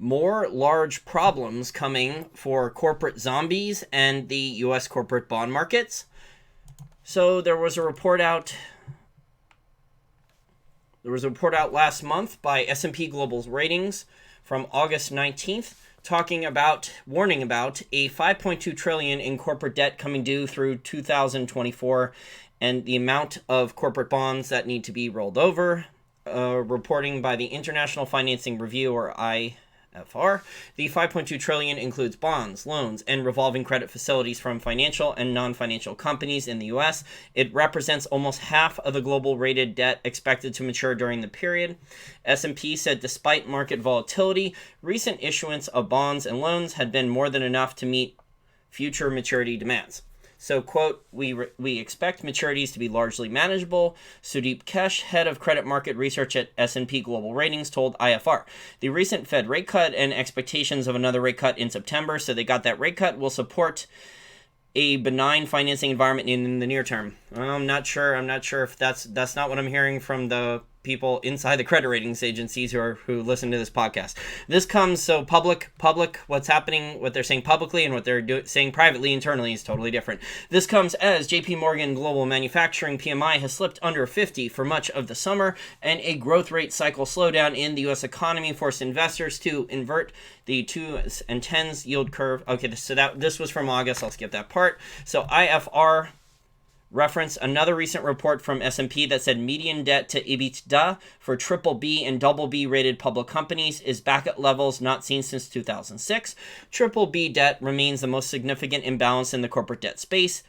more large problems coming for corporate zombies and the U.S. corporate bond markets. So there was a report out last month by S&P Global Ratings from August 19th warning about a 5.2 trillion in corporate debt coming due through 2024 and the amount of corporate bonds that need to be rolled over. Reporting by the International Financing Review, or IFR, the 5.2 trillion includes bonds, loans, and revolving credit facilities from financial and non-financial companies in the U.S. It represents almost half of the global rated debt expected to mature during the period. S&P said despite market volatility, recent issuance of bonds and loans had been more than enough to meet future maturity demands. So, quote, we expect maturities to be largely manageable, Sudeep Kesh, head of credit market research at S&P Global Ratings, told IFR. The recent Fed rate cut and expectations of another rate cut in September, so they got that rate cut, will support a benign financing environment in the near term. I'm not sure if that's not what I'm hearing from the people inside the credit ratings agencies who listen to this podcast. This comes so public, what's happening, what they're saying publicly and what they're saying privately internally is totally different. This comes as JP Morgan Global Manufacturing PMI has slipped under 50 for much of the summer, and a growth rate cycle slowdown in the U.S. economy forced investors to invert the 2s and 10s yield curve. Okay, so this was from August. I'll skip that part. So IFR reference another recent report from S&P that said median debt to EBITDA for BBB and BB rated public companies is back at levels not seen since 2006. BBB debt remains the most significant imbalance in the corporate debt space.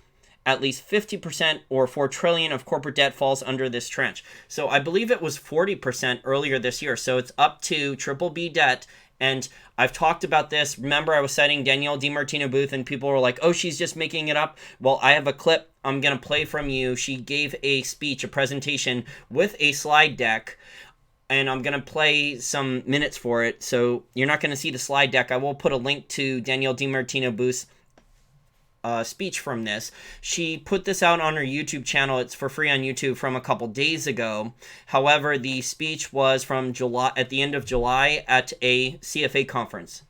At least 50% or $4 trillion of corporate debt falls under this tranche. So I believe it was 40% earlier this year. So it's up to BBB debt. And I've talked about this. Remember, I was citing Danielle DiMartino Booth, and people were like, oh, she's just making it up. Well, I have a clip I'm going to play from you. She gave a speech, a presentation with a slide deck, and I'm going to play some minutes for it. So you're not going to see the slide deck. I will put a link to Danielle DiMartino Booth's speech from this. She put this out on her YouTube channel. It's for free on YouTube from a couple days ago. However, the speech was from July, at the end of July, at a CFA conference.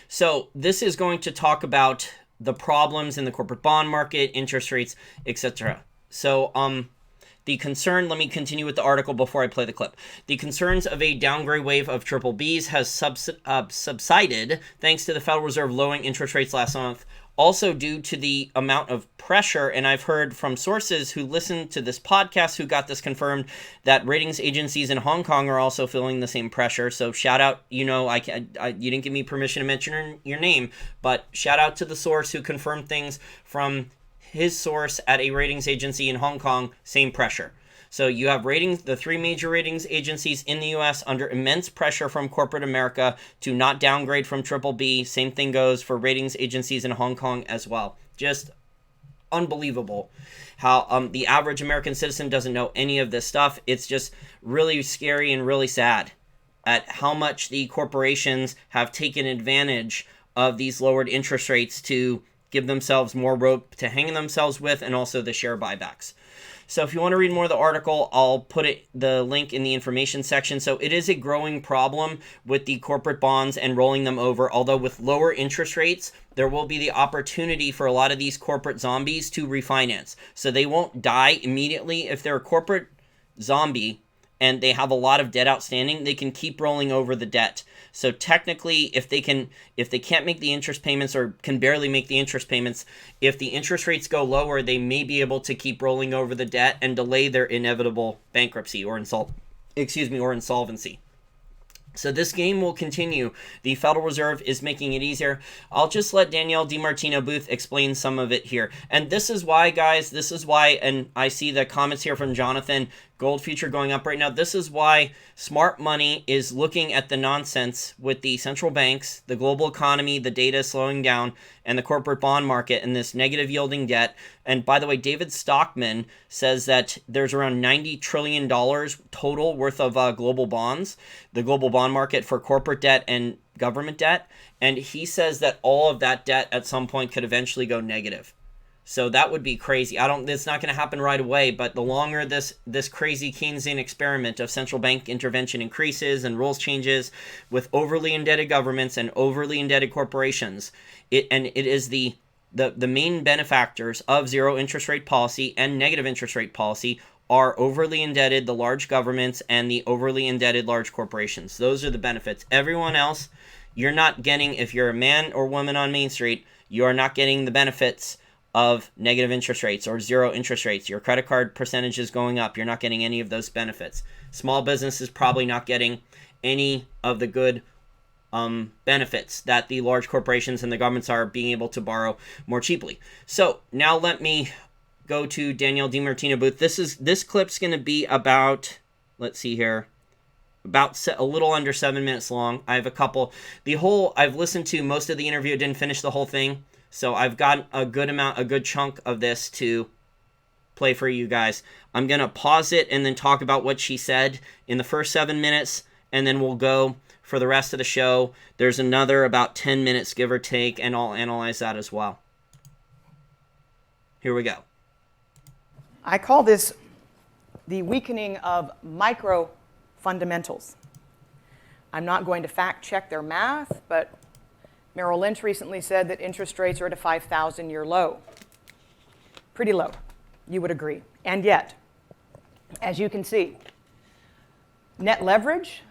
So this is going to talk about the problems in the corporate bond market, interest rates, etc. So the concern, let me continue with the article before I play the clip. The concerns of a downgrade wave of BBBs has subsided thanks to the Federal Reserve lowering interest rates last month, also due to the amount of pressure. And I've heard from sources who listened to this podcast who got this confirmed that ratings agencies in Hong Kong are also feeling the same pressure. So shout out, you didn't give me permission to mention your name, but shout out to the source who confirmed things from his source at a ratings agency in Hong Kong, same pressure. So you have the three major ratings agencies in the U.S. under immense pressure from corporate America to not downgrade from BBB. Same thing goes for ratings agencies in Hong Kong as well. Just unbelievable how the average American citizen doesn't know any of this stuff. It's just really scary and really sad at how much the corporations have taken advantage of these lowered interest rates to give themselves more rope to hang themselves with, and also the share buybacks. So if you want to read more of the article, I'll put the link in the information section. So it is a growing problem with the corporate bonds and rolling them over, although with lower interest rates, there will be the opportunity for a lot of these corporate zombies to refinance. So they won't die immediately. If they're a corporate zombie and they have a lot of debt outstanding, they can keep rolling over the debt. So technically, if they can't make the interest payments or can barely make the interest payments, if the interest rates go lower, they may be able to keep rolling over the debt and delay their inevitable bankruptcy or insolvency. So this game will continue. The Federal Reserve is making it easier. I'll just let Danielle DiMartino Booth explain some of it here. And this is why, guys, and I see the comments here from Jonathan, gold future going up right now. This is why smart money is looking at the nonsense with the central banks, the global economy, the data slowing down, and the corporate bond market and this negative yielding debt. And by the way, David Stockman says that there's around $90 trillion total worth of global bonds, the global bond market for corporate debt and government debt. And he says that all of that debt at some point could eventually go negative. So that would be crazy. It's not going to happen right away, but the longer this crazy Keynesian experiment of central bank intervention increases and rules changes with overly indebted governments and overly indebted corporations, it is the main benefactors of zero interest rate policy and negative interest rate policy are overly indebted, the large governments, and the overly indebted large corporations. Those are the benefits. Everyone else, you're not getting, if you're a man or woman on Main Street, you are not getting the benefits of negative interest rates or zero interest rates. Your credit card percentage is going up. You're not getting any of those benefits. Small business is probably not getting any of the good benefits that the large corporations and the governments are being able to borrow more cheaply. So now let me go to Danielle DiMartino Booth. This clip's going to be about, let's see here, about a little under 7 minutes long. I have a couple. I've listened to most of the interview. Didn't finish the whole thing. So I've got a good chunk of this to play for you guys. I'm going to pause it and then talk about what she said in the first 7 minutes, and then we'll go for the rest of the show. There's another about 10 minutes, give or take, and I'll analyze that as well. Here we go. I call this the weakening of micro fundamentals. I'm not going to fact check their math, but Merrill Lynch recently said that interest rates are at a 5,000-year low. Pretty low, you would agree. And yet, as you can see, net leverage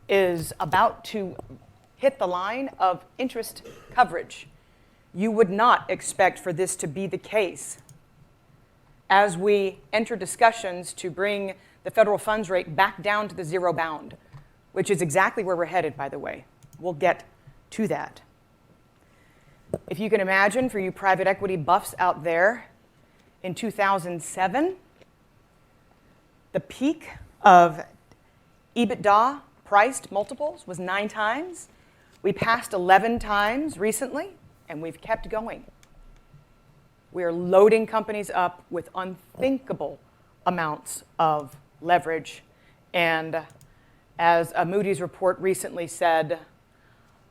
is about to hit the line of interest coverage. You would not expect for this to be the case as we enter discussions to bring the federal funds rate back down to the zero bound, which is exactly where we're headed, by the way. We'll get to that. If you can imagine, for you private equity buffs out there, in 2007, the peak of EBITDA priced multiples was 9 times. We passed 11 times recently, and we've kept going. We are loading companies up with unthinkable amounts of leverage. And as a Moody's report recently said,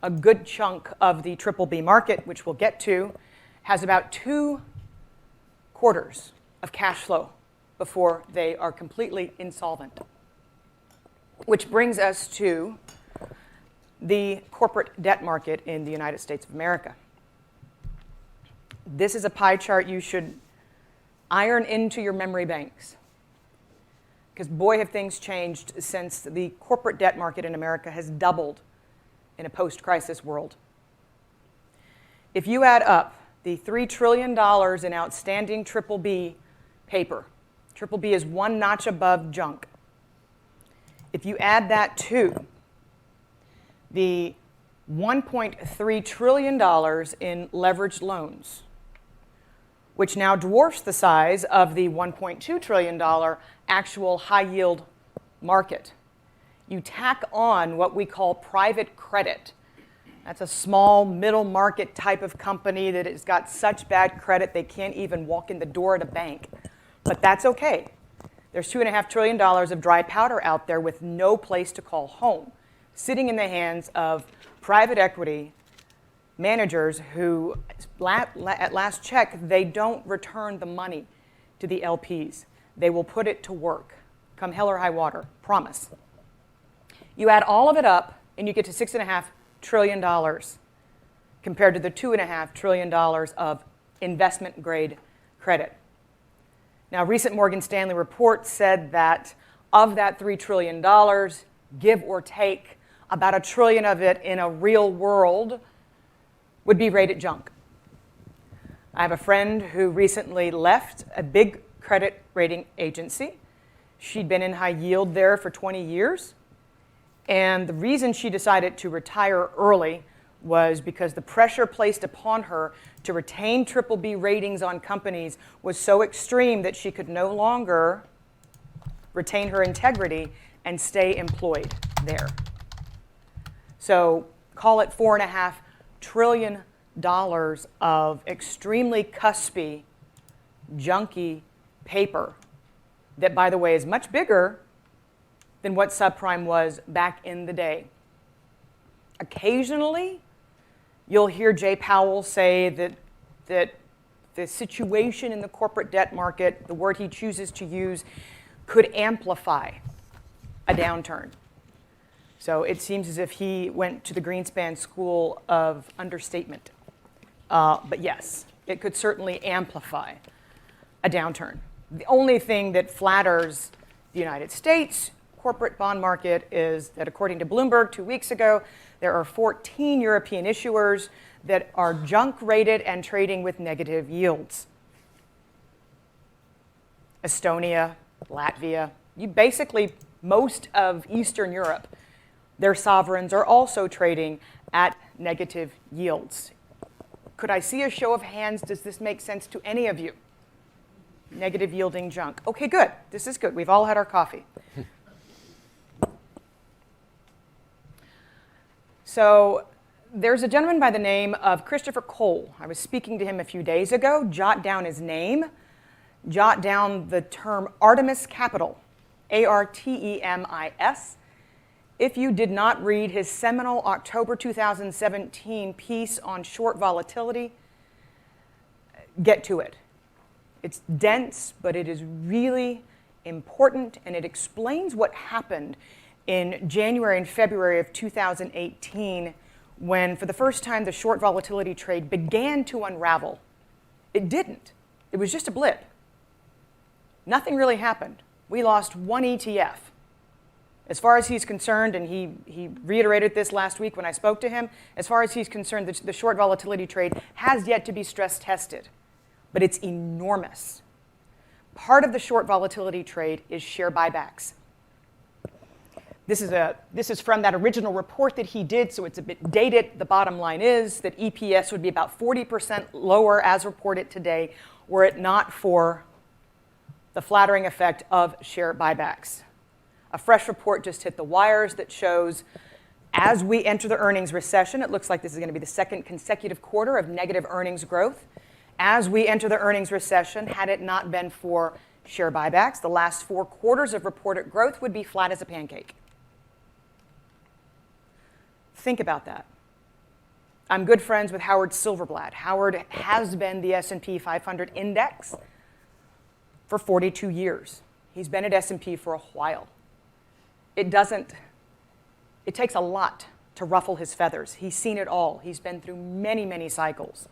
a good chunk of the BBB market, which we'll get to, has about 2 quarters of cash flow before they are completely insolvent. Which brings us to the corporate debt market in the United States of America. This is a pie chart you should iron into your memory banks. Because boy, have things changed since the corporate debt market in America has doubled in a post-crisis world. If you add up the $3 trillion in outstanding BBB paper, BBB is one notch above junk. If you add that to the $1.3 trillion in leveraged loans, which now dwarfs the size of the $1.2 trillion actual high-yield market. You tack on what we call private credit. That's a small middle market type of company that has got such bad credit they can't even walk in the door at a bank. But that's okay. There's $2.5 trillion of dry powder out there with no place to call home, sitting in the hands of private equity managers who, at last check, they don't return the money to the LPs. They will put it to work, come hell or high water, promise. You add all of it up, and you get to $6.5 trillion compared to the $2.5 trillion of investment-grade credit. Now, a recent Morgan Stanley report said that of that $3 trillion, give or take, about $1 trillion of it in a real world would be rated junk. I have a friend who recently left a big credit rating agency. She'd been in high yield there for 20 years. And the reason she decided to retire early was because the pressure placed upon her to retain BBB ratings on companies was so extreme that she could no longer retain her integrity and stay employed there. So call it $4.5 trillion of extremely cuspy, junky paper that, by the way, is much bigger than what subprime was back in the day. Occasionally, you'll hear Jay Powell say that the situation in the corporate debt market, the word he chooses to use, could amplify a downturn. So it seems as if he went to the Greenspan School of Understatement. But yes, it could certainly amplify a downturn. The only thing that flatters the United States corporate bond market is that, according to Bloomberg 2 weeks ago, there are 14 European issuers that are junk rated and trading with negative yields. Estonia, Latvia, basically most of Eastern Europe, their sovereigns are also trading at negative yields. Could I see a show of hands? Does this make sense to any of you? Negative yielding junk. Okay, good. This is good. We've all had our coffee. So there's a gentleman by the name of Christopher Cole. I was speaking to him a few days ago. Jot down his name. Jot down the term Artemis Capital, Artemis. If you did not read his seminal October 2017 piece on short volatility, get to it. It's dense, but it is really important, and it explains what happened in January and February of 2018 when, for the first time, the short volatility trade began to unravel. It didn't. It was just a blip. Nothing really happened. We lost one ETF. As far as he's concerned, and he reiterated this last week when I spoke to him, as far as he's concerned, the short volatility trade has yet to be stress tested, but it's enormous. Part of the short volatility trade is share buybacks. This is from that original report that he did, so it's a bit dated. The bottom line is that EPS would be about 40% lower as reported today were it not for the flattering effect of share buybacks. A fresh report just hit the wires that shows as we enter the earnings recession, it looks like this is going to be the second consecutive quarter of negative earnings growth. As we enter the earnings recession, had it not been for share buybacks, the last 4 quarters of reported growth would be flat as a pancake. Think about that. I'm good friends with Howard Silverblatt. Howard has been the S&P 500 index for 42 years. He's been at S&P for a while. It takes a lot to ruffle his feathers. He's seen it all. He's been through many, many cycles.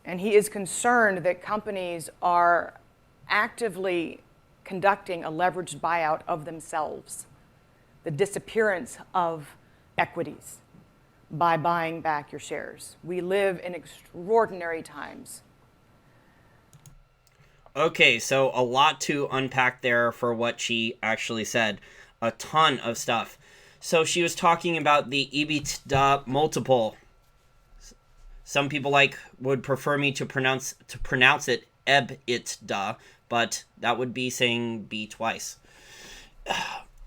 And he is concerned that companies are actively conducting a leveraged buyout of themselves, the disappearance of equities by buying back your shares. We live in extraordinary times. Okay, so a lot to unpack there for what she actually said. A ton of stuff. So she was talking about the EBITDA multiple. Some people would prefer me to pronounce it EBITDA, but that would be saying B twice.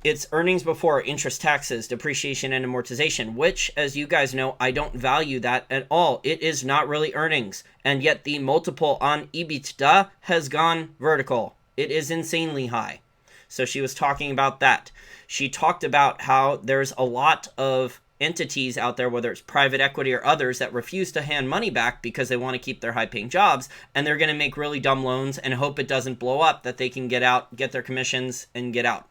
It's earnings before interest, taxes, depreciation, and amortization, which, as you guys know, I don't value that at all. It is not really earnings. And yet the multiple on EBITDA has gone vertical. It is insanely high. So she was talking about that. She talked about how there's a lot of entities out there, whether it's private equity or others, that refuse to hand money back because they want to keep their high-paying jobs, and they're going to make really dumb loans and hope it doesn't blow up, that they can get out, get their commissions, and get out.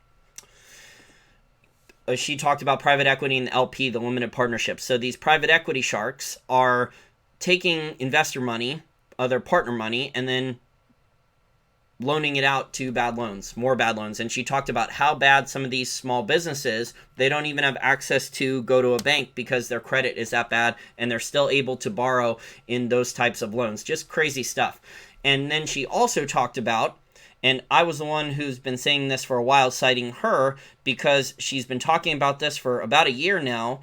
She talked about private equity and the LP, the limited partnerships. So these private equity sharks are taking investor money, their partner money, and then loaning it out to bad loans, more bad loans. And she talked about how bad some of these small businesses, they don't even have access to go to a bank because their credit is that bad, and they're still able to borrow in those types of loans. Just crazy stuff. And then she also talked about, and I was the one who's been saying this for a while, citing her, because she's been talking about this for about a year now,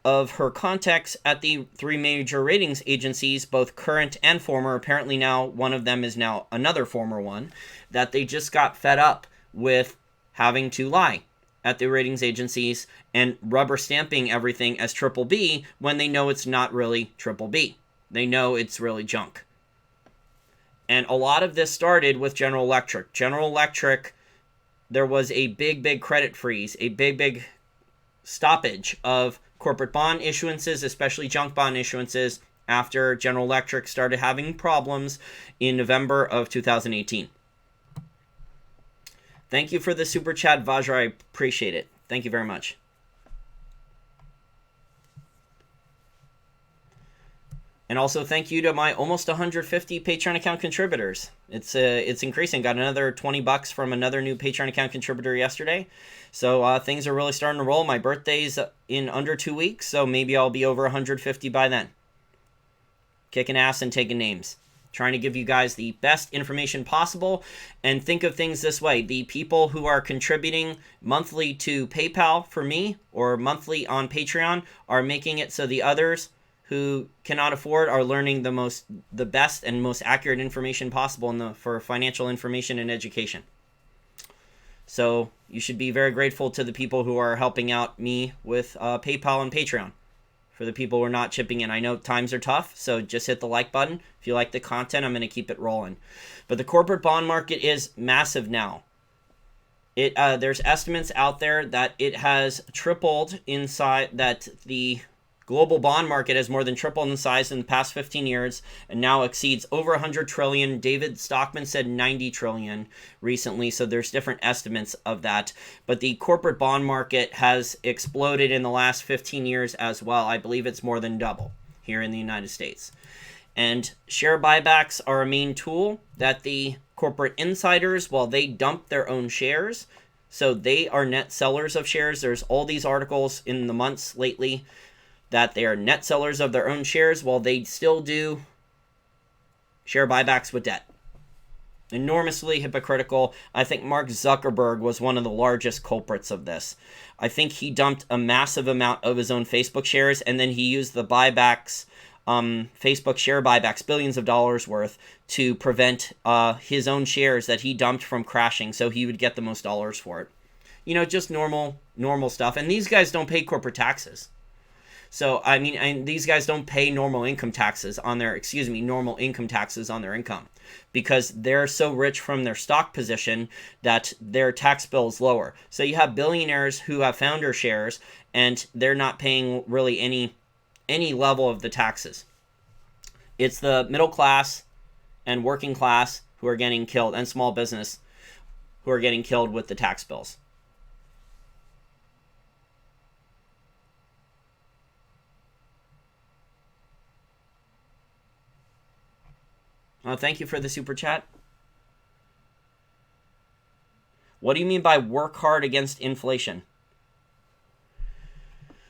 of her contacts at the 3 major ratings agencies, both current and former. Apparently now one of them is now another former one, that they just got fed up with having to lie at the ratings agencies and rubber stamping everything as triple B when they know it's not really triple B. They know it's really junk. And a lot of this started with General Electric. General Electric, there was a big credit freeze, a big stoppage of corporate bond issuances, especially junk bond issuances, after General Electric started having problems in November of 2018. Thank you for the super chat, Vajra. I appreciate it. Thank you very much. And also thank you to my almost 150 Patreon account contributors. It's increasing. Got another $20 from another new Patreon account contributor yesterday. So things are really starting to roll. My birthday's in under 2 weeks, so maybe I'll be over 150 by then. Kicking ass and taking names. Trying to give you guys the best information possible. And think of things this way. The people who are contributing monthly to PayPal for me or monthly on Patreon are making it so the others who cannot afford are learning the best and most accurate information possible for financial information and education. So you should be very grateful to the people who are helping out me with PayPal and Patreon. For the people who are not chipping in, I know times are tough, so just hit the like button. If you like the content, I'm going to keep it rolling. But the corporate bond market is massive now. There's estimates out there that it has tripled that the global bond market has more than tripled in size in the past 15 years and now exceeds over 100 trillion. David Stockman said 90 trillion recently, so there's different estimates of that. But the corporate bond market has exploded in the last 15 years as well. I believe it's more than double here in the United States. And share buybacks are a main tool that the corporate insiders, while they dump their own shares, so they are net sellers of shares. There's all these articles in the months lately that they are net sellers of their own shares while they still do share buybacks with debt. Enormously hypocritical. I think Mark Zuckerberg was one of the largest culprits of this. I think he dumped a massive amount of his own Facebook shares, and then he used the buybacks, Facebook share buybacks, billions of dollars worth, to prevent his own shares that he dumped from crashing, so he would get the most dollars for it. You know, just normal stuff. And these guys don't pay corporate taxes. So, I mean, these guys don't pay normal income taxes on their income because they're so rich from their stock position that their tax bill is lower. So you have billionaires who have founder shares and they're not paying really any level of the taxes. It's the middle class and working class who are getting killed, and small business who are getting killed with the tax bills. Thank you for the super chat. What do you mean by work hard against inflation?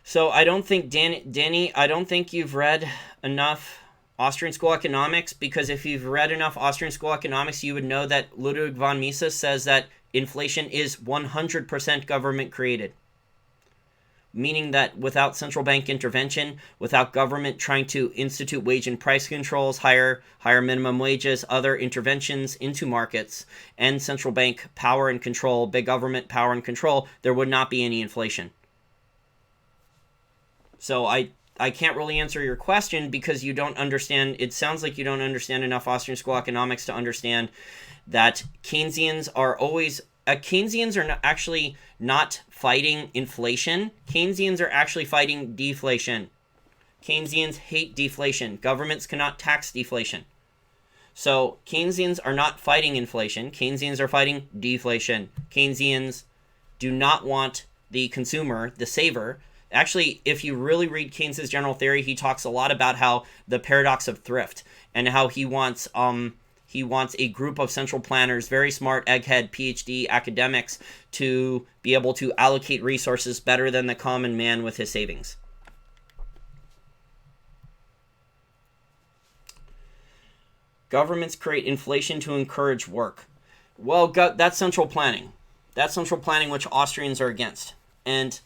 So I don't think, Danny, I don't think you've read enough Austrian School Economics, because if you've read enough Austrian School Economics, you would know that Ludwig von Mises says that inflation is 100% government created. Meaning that without central bank intervention, without government trying to institute wage and price controls, higher minimum wages, other interventions into markets, and central bank power and control, big government power and control, there would not be any inflation. So I can't really answer your question because you don't understand. It sounds like you don't understand enough Austrian School Economics to understand that Keynesians are always... Keynesians are actually not fighting inflation. Keynesians are actually fighting deflation. Keynesians hate deflation. Governments cannot tax deflation. So Keynesians are not fighting inflation. Keynesians are fighting deflation. Keynesians do not want the consumer, the saver. Actually, if you really read Keynes's general theory, he talks a lot about how the paradox of thrift and how he wants a group of central planners, very smart, egghead, PhD academics, to be able to allocate resources better than the common man with his savings. Governments create inflation to encourage work. Well, that's central planning. That's central planning, which Austrians are against. And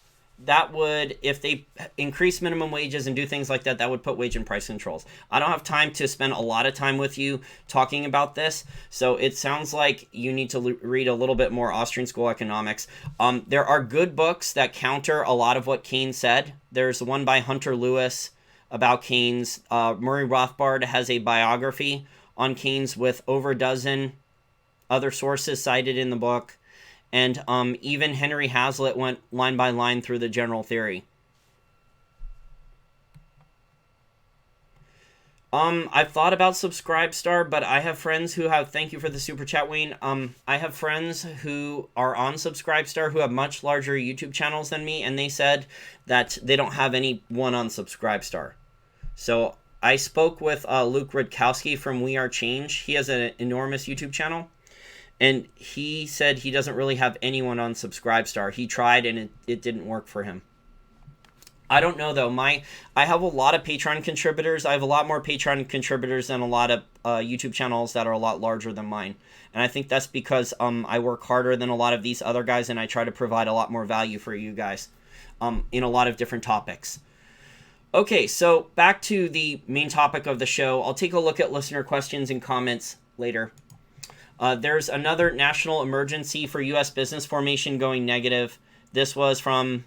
that would, if they increase minimum wages and do things like that, that would put wage and price controls. I don't have time to spend a lot of time with you talking about this, so it sounds like you need to read a little bit more Austrian School Economics. There are good books that counter a lot of what Keynes said. There's one by Hunter Lewis about Keynes. Murray Rothbard has a biography on Keynes with over a dozen other sources cited in the book. And even Henry Hazlitt went line by line through the general theory. I've thought about Subscribestar, but I have friends who have, thank you for the super chat, Wayne. I have friends who are on Subscribestar who have much larger YouTube channels than me, and they said that they don't have anyone on Subscribestar. So I spoke with Luke Rudkowski from We Are Change. He has an enormous YouTube channel, and he said he doesn't really have anyone on Subscribestar. He tried, and it didn't work for him. I don't know, though. I have a lot of Patreon contributors. I have a lot more Patreon contributors than a lot of YouTube channels that are a lot larger than mine. And I think that's because I work harder than a lot of these other guys, and I try to provide a lot more value for you guys in a lot of different topics. Okay, so back to the main topic of the show. I'll take a look at listener questions and comments later. There's another national emergency for U.S. business formation going negative. This was from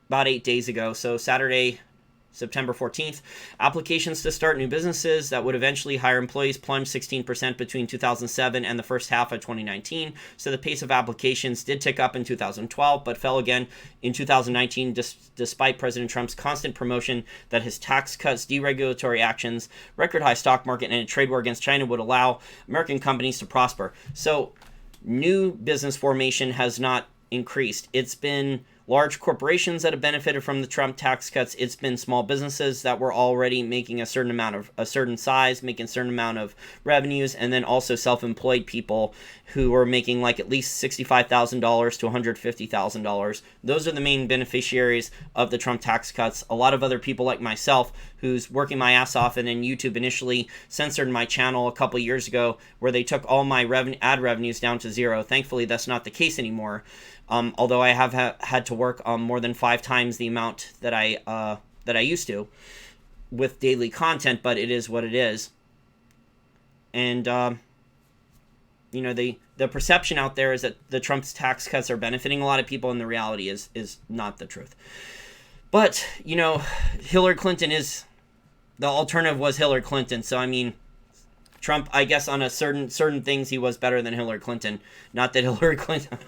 about 8 days ago, so Saturday, September 14th. Applications to start new businesses that would eventually hire employees plunged 16% between 2007 and the first half of 2019. So the pace of applications did tick up in 2012, but fell again in 2019 despite President Trump's constant promotion that his tax cuts, deregulatory actions, record high stock market, and a trade war against China would allow American companies to prosper. So new business formation has not increased. It's been large corporations that have benefited from the Trump tax cuts. It's been small businesses that were already making a certain size, making a certain amount of revenues, and then also self-employed people who were making like at least $65,000 to $150,000. Those are the main beneficiaries of the Trump tax cuts. A lot of other people like myself who's working my ass off, and then YouTube initially censored my channel a couple years ago where they took all my ad revenues down to zero. Thankfully, that's not the case anymore. Although I have had to work more than 5 times the amount that I used to with daily content, but it is what it is. And the perception out there is that the Trump's tax cuts are benefiting a lot of people, and the reality is not the truth. But Hillary Clinton the alternative was Hillary Clinton. So I mean, Trump, I guess on a certain things he was better than Hillary Clinton. Not that Hillary Clinton.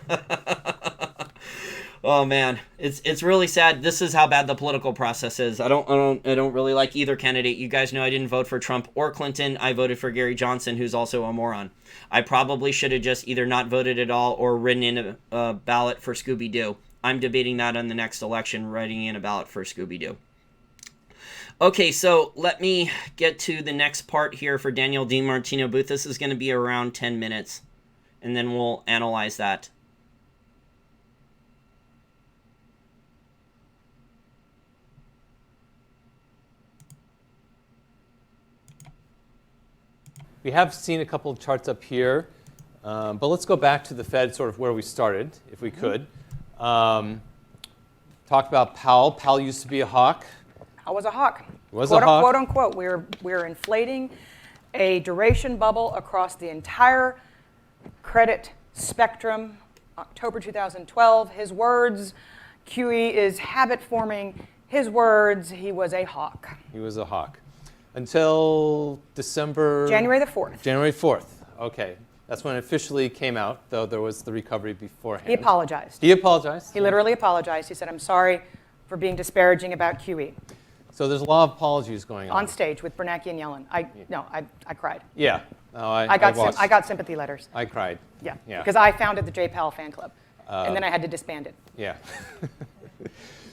Oh man, it's really sad. This is how bad the political process is. I don't really like either candidate. You guys know I didn't vote for Trump or Clinton. I voted for Gary Johnson, who's also a moron. I probably should have just either not voted at all or written in a ballot for Scooby-Doo. I'm debating that on the next election, writing in a ballot for Scooby-Doo. Okay, so let me get to the next part here for Daniel DiMartino Booth. This is going to be around 10 minutes, and then we'll analyze that. We have seen a couple of charts up here, but let's go back to the Fed, sort of where we started, if we could. Talk about Powell. Powell used to be a hawk. I was a hawk. Was a hawk. Quote unquote. We're inflating a duration bubble across the entire credit spectrum. October 2012. His words, QE is habit forming. His words, he was a hawk. He was a hawk. Until December... January the 4th. January 4th. Okay. That's when it officially came out, though there was the recovery beforehand. He apologized. He apologized? He literally apologized. He said, I'm sorry for being disparaging about QE. So there's a lot of apologies going on. On stage with Bernanke and Yellen. I cried. Yeah. No, I got sympathy letters. I cried. Yeah. Because I founded the J. Powell fan club. And then I had to disband it. Yeah.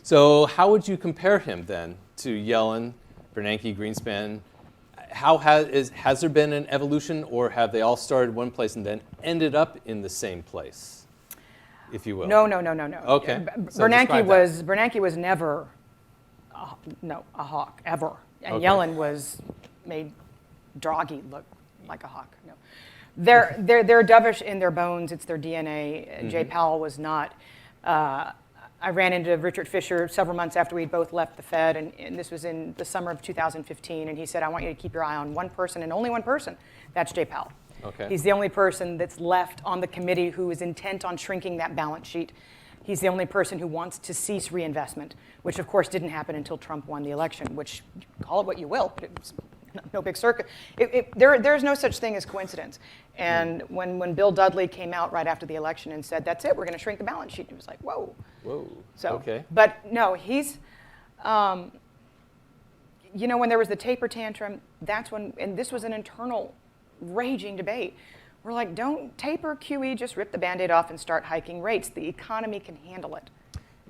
So how would you compare him then to Yellen, Bernanke, Greenspan? How has there been an evolution, or have they all started one place and then ended up in the same place, if you will? No. Okay. Bernanke was never a hawk, ever. And Okay. Yellen made Draghi look like a hawk. No. They're dovish in their bones. It's their DNA. Mm-hmm. Jay Powell was not. I ran into Richard Fisher several months after we'd both left the Fed, and this was in the summer of 2015, and he said, I want you to keep your eye on one person and only one person. That's Jay Powell. Okay. He's the only person that's left on the committee who is intent on shrinking that balance sheet. He's the only person who wants to cease reinvestment, which of course didn't happen until Trump won the election, which, call it what you will, but it was no big circuit. There's no such thing as coincidence. And when Bill Dudley came out right after the election and said, that's it, we're going to shrink the balance sheet, it was like, whoa. Whoa. So, okay. But no, he's, you know, when there was the taper tantrum, that's when, and this was an internal raging debate. We're like, don't taper QE, just rip the Band-Aid off and start hiking rates. The economy can handle it.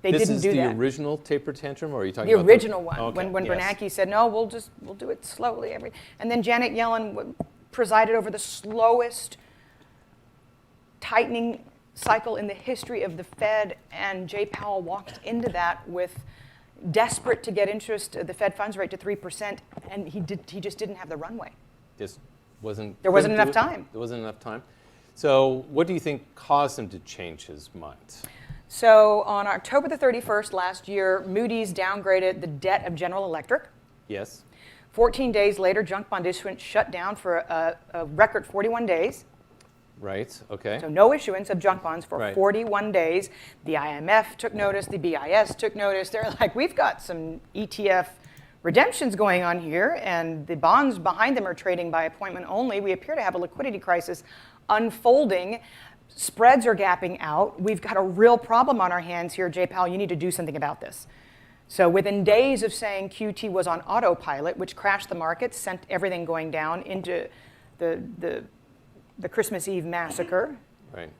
They didn't do that. This is the original taper tantrum, or are you talking the about original one? Okay, When yes. Bernanke said, no, we'll do it slowly. And then Janet Yellen presided over the slowest tightening cycle in the history of the Fed, and Jay Powell walked into that with desperate to get the Fed funds rate to 3%, and he just didn't have the runway. Just wasn't. There wasn't enough couldn't do it? time. There wasn't enough time. So what do you think caused him to change his mind? So on October the 31st last year, Moody's downgraded the debt of General Electric. Yes. 14 days later, junk bond issuance shut down for a record 41 days. Right. Okay. So no issuance of junk bonds for Right. 41 days. The IMF took notice. The BIS took notice. They're like, we've got some ETF redemptions going on here, and the bonds behind them are trading by appointment only. We appear to have a liquidity crisis unfolding. Spreads are gapping out. We've got a real problem on our hands here. Jay Powell, you need to do something about this. So within days of saying QT was on autopilot, which crashed the markets, sent everything going down into the Christmas Eve massacre. Right.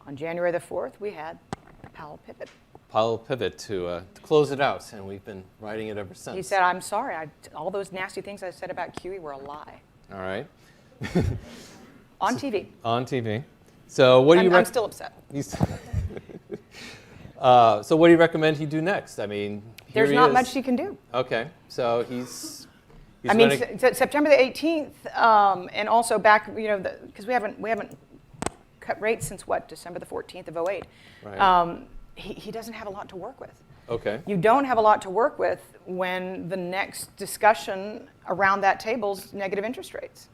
On January the 4th, we had the Powell pivot. Powell pivot to close it out, and we've been riding it ever since. He said, I'm sorry, all those nasty things I said about QE were a lie. All right. On TV. On TV. So what do you? I'm still upset. So what do you recommend he do next? I mean, There's not much he can do. Okay, so he's I mean, gonna... September the 18th, and also back, you know, because we haven't cut rates since what, December the 14th of 08. Right. He doesn't have a lot to work with. Okay. You don't have a lot to work with when the next discussion around that table's negative interest rates.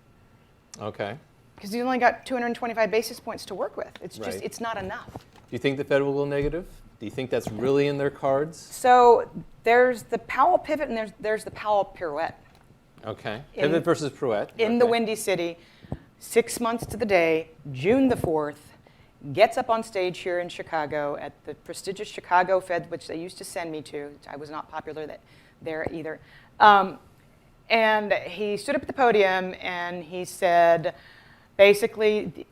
Okay. Because you only got 225 basis points to work with. It's just, Right. it's not enough. Do you think the Fed will go negative? Do you think that's really in their cards? So there's the Powell pivot and there's the Powell pirouette. Okay. Pivot versus pirouette. In the Windy City, 6 months to the day, June the 4th, gets up on stage here in Chicago at the prestigious Chicago Fed, which they used to send me to. I was not popular there either. And he stood up at the podium and he said, basically,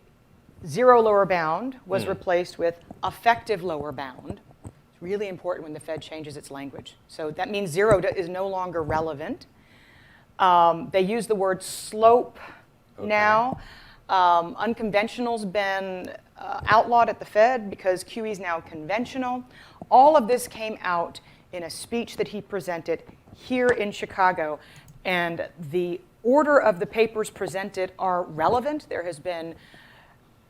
zero lower bound was replaced with effective lower bound. It's really important when the Fed changes its language. So that means zero is no longer relevant. They use the word slope now. Unconventional's been outlawed at the Fed because QE is now conventional. All of this came out in a speech that he presented here in Chicago. And the order of the papers presented are relevant. There's been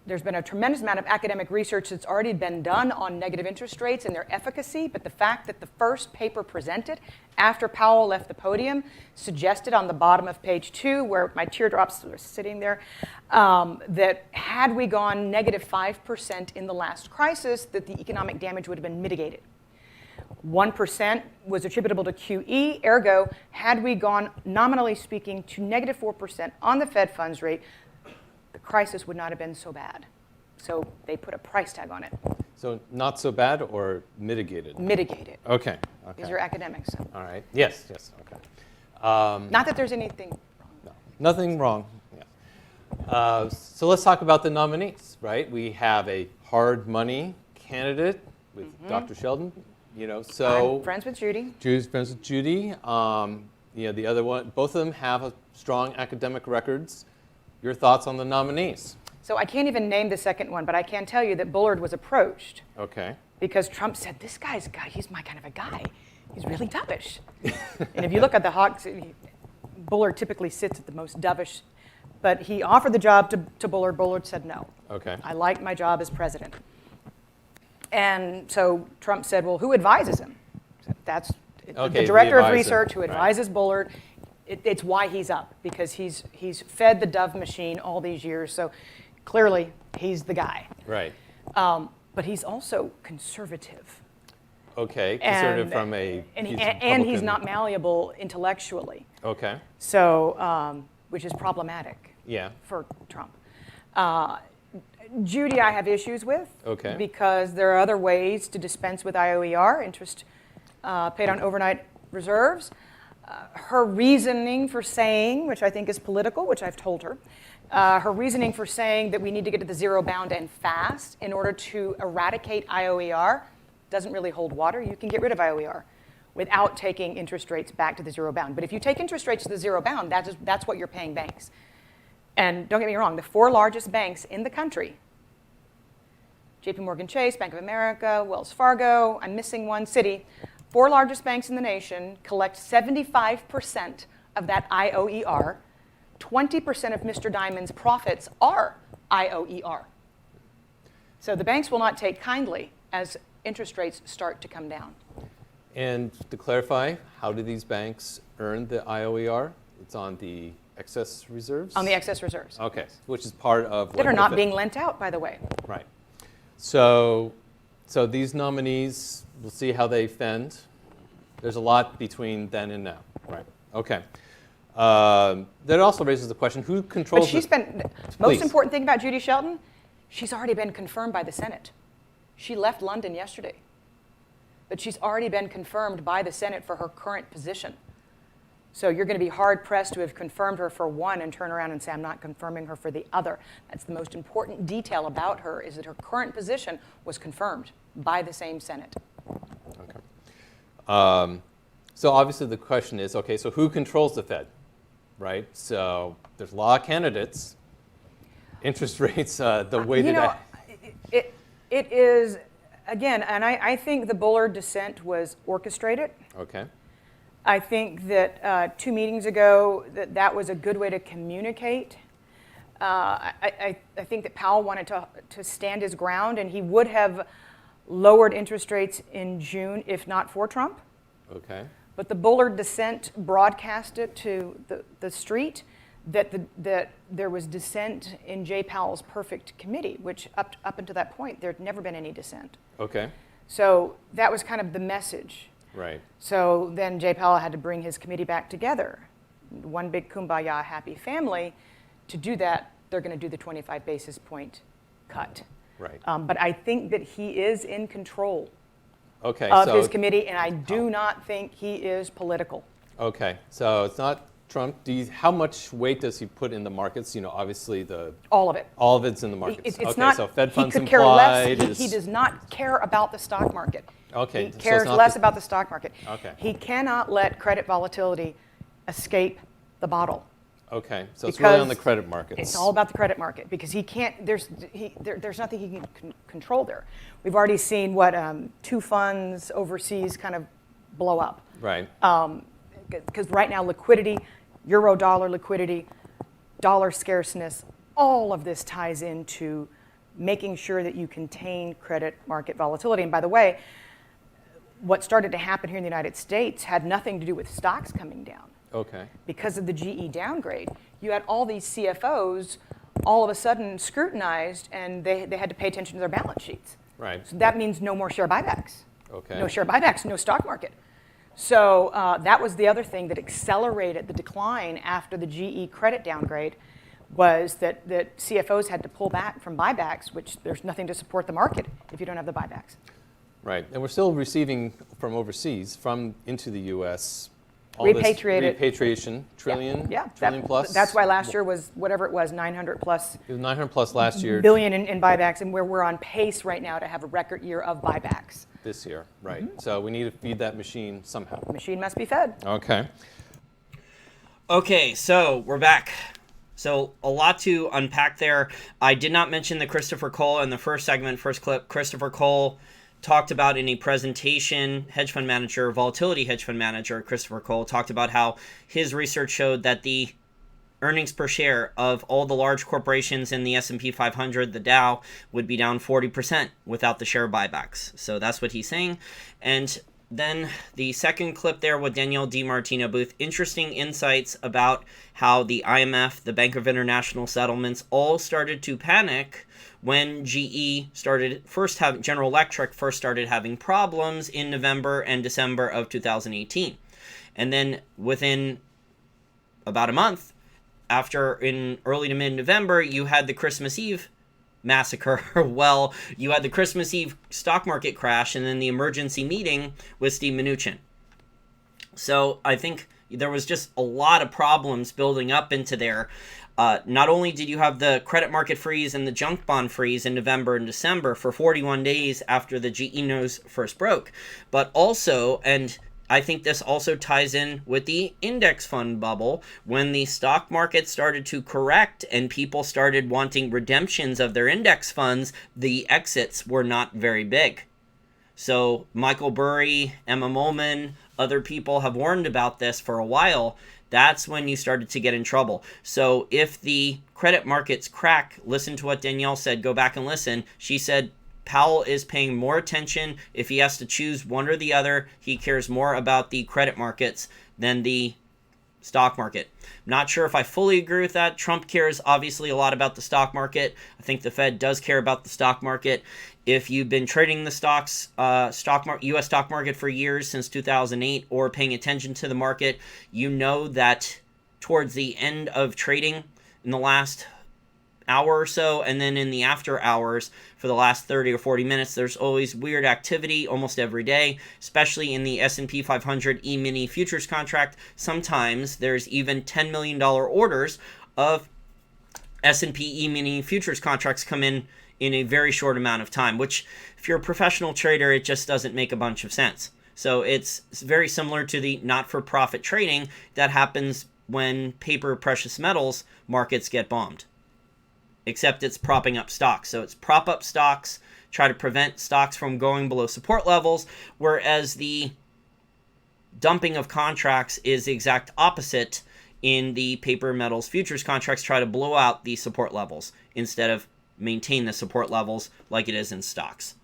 a tremendous amount of academic research that's already been done on negative interest rates and their efficacy, but the fact that the first paper presented after Powell left the podium suggested on the bottom of page 2, where my teardrops are sitting there, that had we gone negative 5% in the last crisis, that the economic damage would have been mitigated. 1% was attributable to QE, ergo, had we gone, nominally speaking, to negative 4% on the Fed funds rate, the crisis would not have been so bad. So they put a price tag on it. So not so bad or mitigated? Mitigated. Okay. These are academics. So. All right. Yes. Okay. Not that there's anything wrong. No, nothing wrong. Yeah. So let's talk about the nominees, right? We have a hard money candidate with Dr. Sheldon. So I'm friends with Judy. Judy's friends with Judy. The other one, both of them have strong academic records. Your thoughts on the nominees? So I can't even name the second one, but I can tell you that Bullard was approached. Okay. Because Trump said, this guy's a guy, he's my kind of a guy. He's really dovish. And if you look at the Hawks, Bullard typically sits at the most dovish. But he offered the job to Bullard. Bullard said no. Okay. I like my job as president. And so Trump said, well, who advises him? That's the director of research who advises Bullard. It's why he's up, because he's fed the Dove machine all these years. So clearly, he's the guy. Right. But he's also conservative. Okay, conservative from a... And he's not malleable intellectually. Okay. So, which is problematic for Trump. Judy, I have issues with. Okay. Because there are other ways to dispense with IOER, interest paid on overnight reserves. her reasoning for saying, which I think is political, which I've told her, her reasoning for saying that we need to get to the zero bound and fast in order to eradicate IOER doesn't really hold water. You can get rid of IOER without taking interest rates back to the zero bound. But if you take interest rates to the zero bound, that's what you're paying banks. And don't get me wrong, the 4 largest banks in the country, JP Morgan Chase, Bank of America, Wells Fargo, I'm missing one, Citi, 4 largest banks in the nation collect 75% of that IOER. 20% of Mr. Diamond's profits are IOER. So the banks will not take kindly as interest rates start to come down. And to clarify, how do these banks earn the IOER? It's on the excess reserves? On the excess reserves. Okay, which is part of that are not being lent out, by the way. Right. So these nominees, we'll see how they fend. There's a lot between then and now. Right. Okay. That also raises the question: who controls? But she's been. Most important thing about Judy Shelton, she's already been confirmed by the Senate. She left London yesterday, but she's already been confirmed by the Senate for her current position. So you're going to be hard-pressed to have confirmed her for one and turn around and say, I'm not confirming her for the other. That's the most important detail about her, is that her current position was confirmed by the same Senate. Okay. So obviously the question is, okay, so who controls the Fed, right? So there's a lot of candidates. Interest rates, the way that... It is, again, and I think the Bullard dissent was orchestrated. Okay. I think that 2 meetings ago, that was a good way to communicate. I think that Powell wanted to stand his ground, and he would have lowered interest rates in June if not for Trump. Okay. But the Bullard dissent broadcasted to the street that there was dissent in Jay Powell's perfect committee, which up until that point, there had never been any dissent. Okay. So that was kind of the message. Right. So then Jay Powell had to bring his committee back together, one big kumbaya happy family. To do that, they're going to do the 25 basis point cut. Right. But I think that he is in control of his committee, and I do not think he is political. Okay, so it's not Trump. How much weight does he put in the markets? You know, obviously all of it. All of it's in the markets. It's okay, not, so Fed funds he could care implied less. He does not care about the stock market. Okay, He so cares less about the stock market. Okay. He cannot let credit volatility escape the bottle. Okay, so it's really on the credit markets. It's all about the credit market because he can't. There's nothing he can control there. We've already seen what 2 funds overseas kind of blow up. Right. Because right now liquidity, euro dollar liquidity, dollar scarceness, all of this ties into making sure that you contain credit market volatility. And by the way, what started to happen here in the United States had nothing to do with stocks coming down. Okay. Because of the GE downgrade, you had all these CFOs all of a sudden scrutinized, and they had to pay attention to their balance sheets. Right. So that means no more share buybacks. Okay. No share buybacks, no stock market. So that was the other thing that accelerated the decline after the GE credit downgrade, was that CFOs had to pull back from buybacks, which there's nothing to support the market if you don't have the buybacks. Right, and we're still receiving from overseas, into the U.S., repatriation, trillion plus. That's why last year was whatever it was, 900 plus. It was 900 plus last year. Billion in buybacks, and we're on pace right now to have a record year of buybacks. This year, right. Mm-hmm. So we need to feed that machine somehow. The machine must be fed. Okay. Okay, so we're back. So a lot to unpack there. I did not mention the Christopher Cole in the first clip. Christopher Cole talked about in a presentation, volatility hedge fund manager, Christopher Cole, talked about how his research showed that the earnings per share of all the large corporations in the S&P 500, the Dow, would be down 40% without the share buybacks. So that's what he's saying. And then the second clip there with Danielle DiMartino Booth, interesting insights about how the IMF, the Bank of International Settlements, all started to panic when General Electric first started having problems in November and December of 2018. And then within about a month, in early to mid-November, you had the Christmas Eve massacre. Well, you had the Christmas Eve stock market crash and then the emergency meeting with Steve Mnuchin. So I think There was just a lot of problems building up into there. Not only did you have the credit market freeze and the junk bond freeze in November and December for 41 days after the GE news first broke, but also, and I think this also ties in with the index fund bubble, when the stock market started to correct and people started wanting redemptions of their index funds, the exits were not very big. So Michael Burry, Emma Mollman, other people have warned about this for a while. That's when you started to get in trouble. So if the credit markets crack, listen to what Danielle said, go back and listen. She said Powell is paying more attention. If he has to choose one or the other, he cares more about the credit markets than the stock market. Not sure if I fully agree with that. Trump cares obviously a lot about the stock market. I think the Fed does care about the stock market. If you've been trading the U.S. stock market for years, since 2008, or paying attention to the market, you know that towards the end of trading in the last hour or so, and then in the after hours for the last 30 or 40 minutes, there's always weird activity almost every day, especially in the S&P 500 E-mini futures contract. Sometimes there's even $10 million orders of S&P E-mini futures contracts come in a very short amount of time, which if you're a professional trader, it just doesn't make a bunch of sense. So it's very similar to the not-for-profit trading that happens when paper precious metals markets get bombed, except it's propping up stocks. So it's prop up stocks, try to prevent stocks from going below support levels, whereas the dumping of contracts is the exact opposite. In the paper metals futures contracts, try to blow out the support levels instead of maintain the support levels like it is in stocks.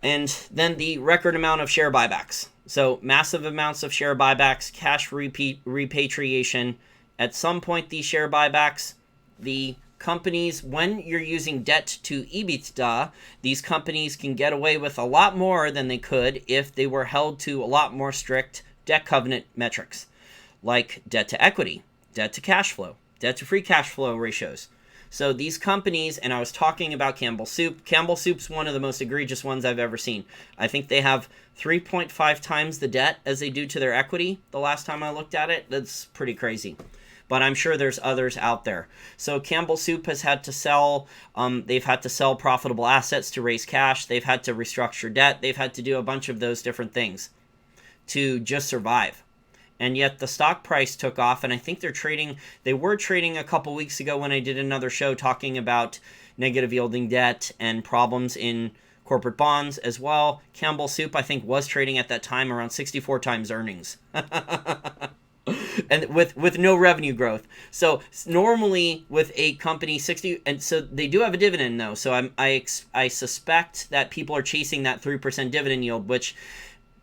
And then the record amount of share buybacks. So massive amounts of share buybacks, cash repatriation. At some point, these share buybacks, the companies, when you're using debt to EBITDA, these companies can get away with a lot more than they could if they were held to a lot more strict debt covenant metrics, like debt to equity, debt to cash flow, debt to free cash flow ratios. So these companies, and I was talking about Campbell Soup. Campbell Soup's one of the most egregious ones I've ever seen. I think they have 3.5 times the debt as they do to their equity. The last time I looked at it, that's pretty crazy. But I'm sure there's others out there. So Campbell Soup has had to sell, they've had to sell profitable assets to raise cash. They've had to restructure debt. They've had to do a bunch of those different things to just survive. And yet the stock price took off, and I think they were trading a couple weeks ago when I did another show talking about negative yielding debt and problems in corporate bonds as well. Campbell Soup, I think, was trading at that time around 64 times earnings. And with no revenue growth. So normally with a company 60, and so they do have a dividend though. So I suspect that people are chasing that 3% dividend yield, which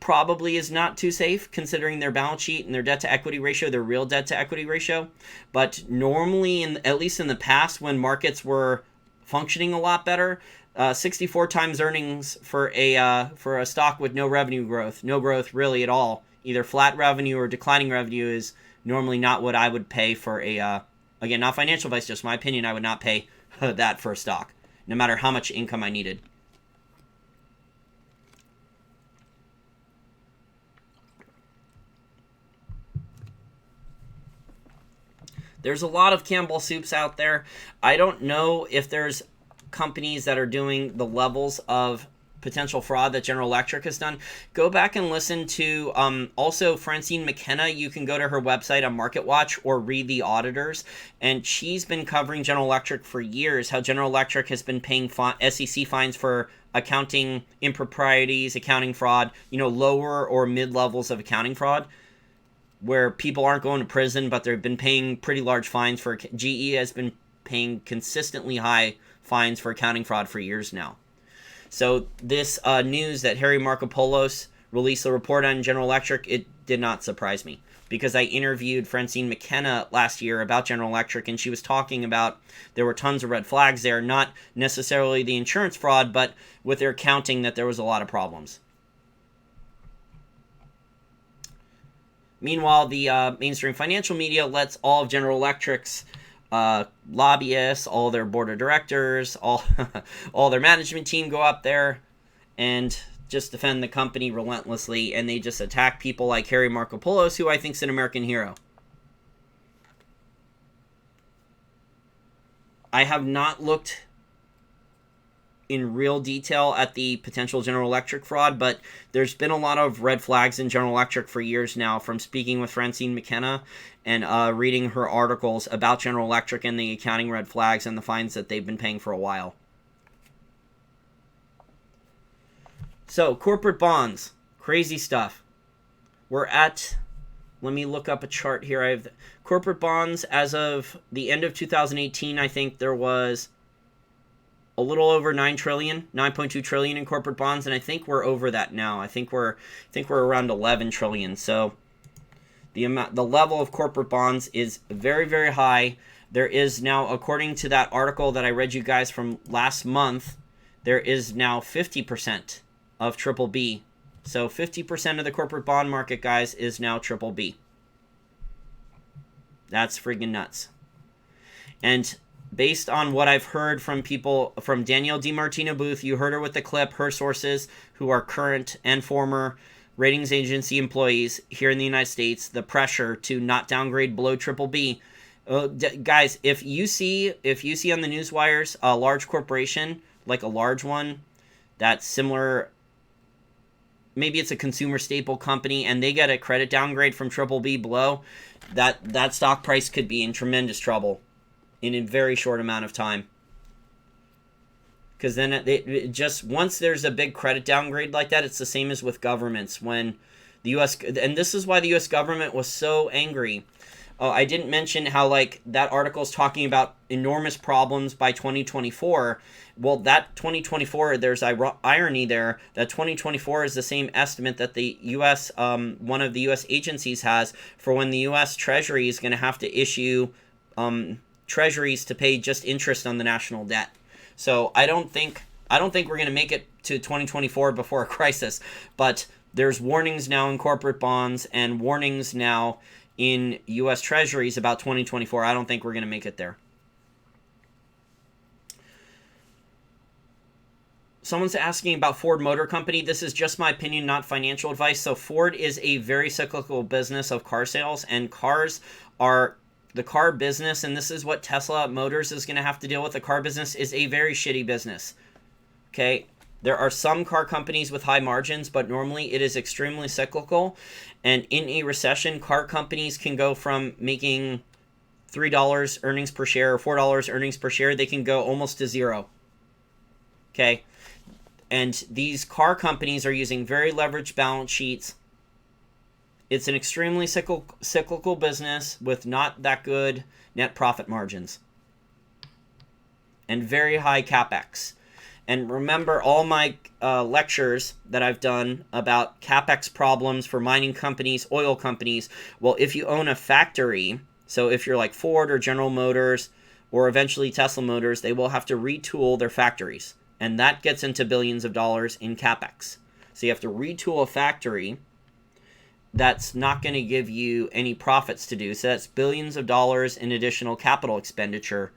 probably is not too safe considering their balance sheet and their debt to equity ratio, their real debt to equity ratio. But normally, at least in the past, when markets were functioning a lot better, 64 times earnings for a stock with no revenue growth, no growth really at all, either flat revenue or declining revenue, is normally not what I would pay for again, not financial advice, just my opinion. I would not pay that for a stock, no matter how much income I needed. There's a lot of Campbell Soups out there. I don't know if there's companies that are doing the levels of potential fraud that General Electric has done. Go back and listen to also Francine McKenna. You can go to her website on MarketWatch or read the auditors. And she's been covering General Electric for years, how General Electric has been paying SEC fines for accounting improprieties, accounting fraud, lower or mid levels of accounting fraud, where people aren't going to prison, but they've been paying pretty large fines for. GE has been paying consistently high fines for accounting fraud for years now. So this news that Harry Markopoulos released a report on General Electric, it did not surprise me, because I interviewed Francine McKenna last year about General Electric, and she was talking about there were tons of red flags there, not necessarily the insurance fraud, but with their accounting, that there was a lot of problems. Meanwhile, the mainstream financial media lets all of General Electric's lobbyists, all their board of directors, all their management team go up there and just defend the company relentlessly, and they just attack people like Harry Markopolos, who I think is an American hero. I have not looked in real detail at the potential General Electric fraud, but there's been a lot of red flags in General Electric for years now, from speaking with Francine McKenna and reading her articles about General Electric and the accounting red flags and the fines that they've been paying for a while. So, corporate bonds, crazy stuff. We're at, let me look up a chart here. I have corporate bonds as of the end of 2018. I think there was a little over 9 trillion, 9.2 trillion in corporate bonds, and I think we're over that now. I think we're around 11 trillion. So the level of corporate bonds is very, very high. There is now, according to that article that I read you guys from last month, there is now 50% of triple B. So 50% of the corporate bond market, guys, is now triple B. That's friggin' nuts. And based on what I've heard from people, from Danielle DiMartino Booth, you heard her with the clip, her sources who are current and former ratings agency employees here in the United States, the pressure to not downgrade below triple B. Guys, if you see on the news wires a large corporation, like a large one that's similar, maybe it's a consumer staple company, and they get a credit downgrade from triple B below, that stock price could be in tremendous trouble in a very short amount of time. Because then it just, once there's a big credit downgrade like that, it's the same as with governments. When the U.S., and this is why the U.S. government was so angry. I didn't mention how, like, that article is talking about enormous problems by 2024. Well, that 2024, there's irony there, that 2024 is the same estimate that the U.S., one of the U.S. agencies has for when the U.S. Treasury is going to have to issue treasuries to pay just interest on the national debt. So I don't think we're going to make it to 2024 before a crisis, but there's warnings now in corporate bonds and warnings now in U.S. Treasuries about 2024. I don't think we're going to make it there. Someone's asking about Ford Motor Company. This is just my opinion, not financial advice. So Ford is a very cyclical business of car sales, and cars are the car business, and this is what Tesla Motors is going to have to deal with. The car business is a very shitty business. Okay? There are some car companies with high margins, but normally it is extremely cyclical. And in a recession, car companies can go from making $3 earnings per share or $4 earnings per share, they can go almost to zero. Okay? And these car companies are using very leveraged balance sheets. It's an extremely cyclical business with not that good net profit margins and very high capex. And remember all my lectures that I've done about capex problems for mining companies, oil companies. Well, if you own a factory, so if you're like Ford or General Motors or eventually Tesla Motors, they will have to retool their factories. And that gets into billions of dollars in capex. So you have to retool a factory that's not going to give you any profits to do. So that's billions of dollars in additional capital expenditure.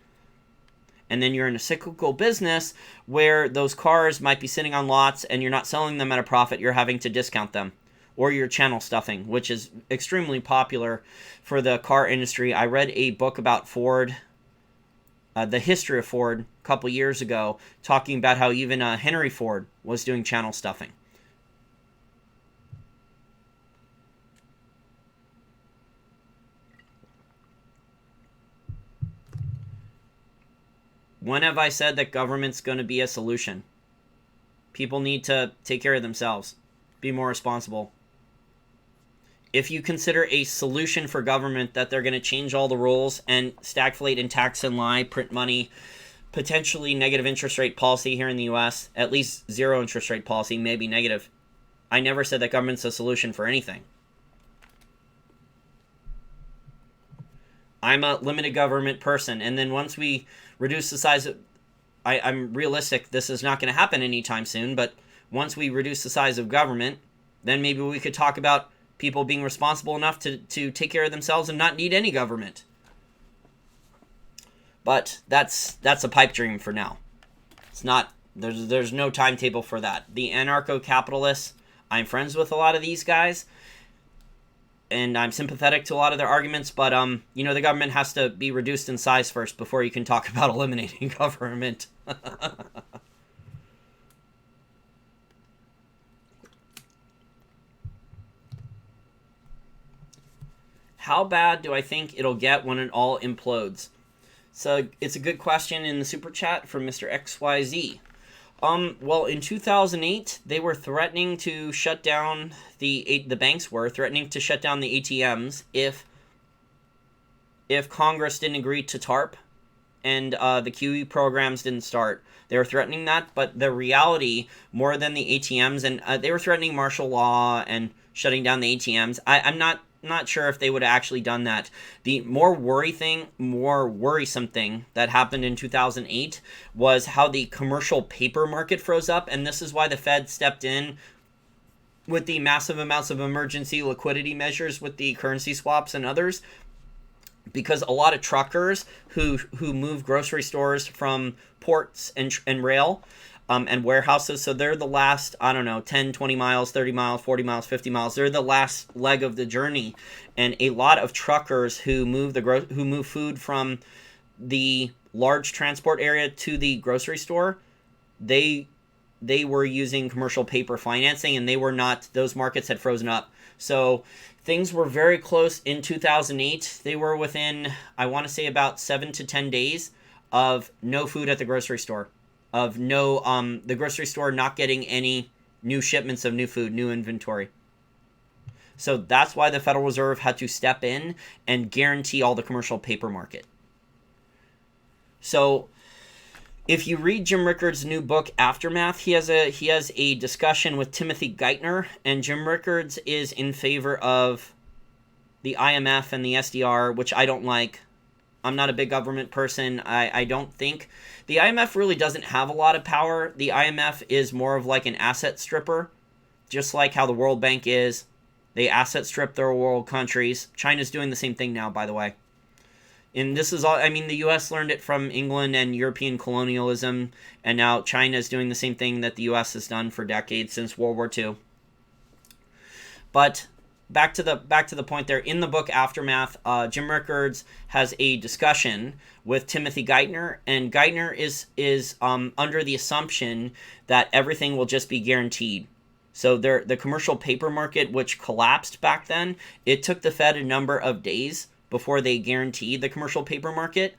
And then you're in a cyclical business where those cars might be sitting on lots and you're not selling them at a profit, you're having to discount them. Or you're channel stuffing, which is extremely popular for the car industry. I read a book about Ford, the history of Ford, a couple years ago, talking about how even Henry Ford was doing channel stuffing. When have I said that government's going to be a solution? People need to take care of themselves. Be more responsible. If you consider a solution for government that they're going to change all the rules and stagflate and tax and lie, print money, potentially negative interest rate policy here in the U.S., at least zero interest rate policy, maybe negative. I never said that government's a solution for anything. I'm a limited government person, and then once we reduce the size of... I'm realistic, this is not going to happen anytime soon, but once we reduce the size of government, then maybe we could talk about people being responsible enough to take care of themselves and not need any government. But that's a pipe dream for now. It's not There's no timetable for that. The anarcho-capitalists, I'm friends with a lot of these guys, and I'm sympathetic to a lot of their arguments, but the government has to be reduced in size first before you can talk about eliminating government. How bad do I think it'll get when it all implodes? So it's a good question in the super chat from Mr. XYZ. Well, in 2008, they were threatening to shut down the banks were threatening to shut down the ATMs if Congress didn't agree to TARP and the QE programs didn't start. They were threatening that, but the reality, more than the ATMs, and they were threatening martial law and shutting down the ATMs. I'm not sure if they would have actually done that. The more worrisome thing that happened in 2008 was how the commercial paper market froze up, and this is why the Fed stepped in with the massive amounts of emergency liquidity measures with the currency swaps and others, because a lot of truckers who move grocery stores from ports and rail and warehouses, so they're the last, 10, 20 miles, 30 miles, 40 miles, 50 miles. They're the last leg of the journey. And a lot of truckers who move food from the large transport area to the grocery store, they were using commercial paper financing, and those markets had frozen up. So things were very close in 2008. They were within, I want to say, about 7 to 10 days of no food at the grocery store, of the grocery store not getting any new shipments of new food, new inventory. So that's why the Federal Reserve had to step in and guarantee all the commercial paper market. So if you read Jim Rickards' new book, Aftermath, he has a discussion with Timothy Geithner, and Jim Rickards is in favor of the IMF and the SDR, which I don't like. I'm not a big government person. I don't think the IMF really doesn't have a lot of power. The IMF is more of like an asset stripper, just like how the World Bank is. They asset strip their world countries. China's doing the same thing now, by the way. And this is all, the U.S. learned it from England and European colonialism, and now China is doing the same thing that the U.S. has done for decades since World War II. But back to the point there, in the book Aftermath, Jim Rickards has a discussion with Timothy Geithner, and Geithner is under the assumption that everything will just be guaranteed. So the commercial paper market, which collapsed back then, it took the Fed a number of days before they guaranteed the commercial paper market.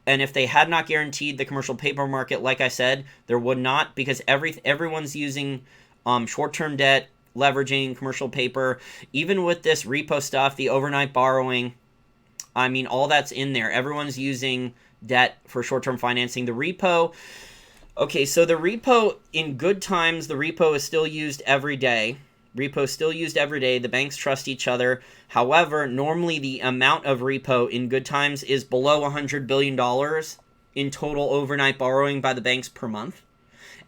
And if they had not guaranteed the commercial paper market, like I said, there would not, because everyone's using short-term debt, leveraging commercial paper. Even with this repo stuff, the overnight borrowing, all that's in there. Everyone's using debt for short-term financing. The repo, okay, so the repo, in good times, the repo is still used every day. The banks trust each other. However, normally the amount of repo in good times is below $100 billion in total overnight borrowing by the banks per month.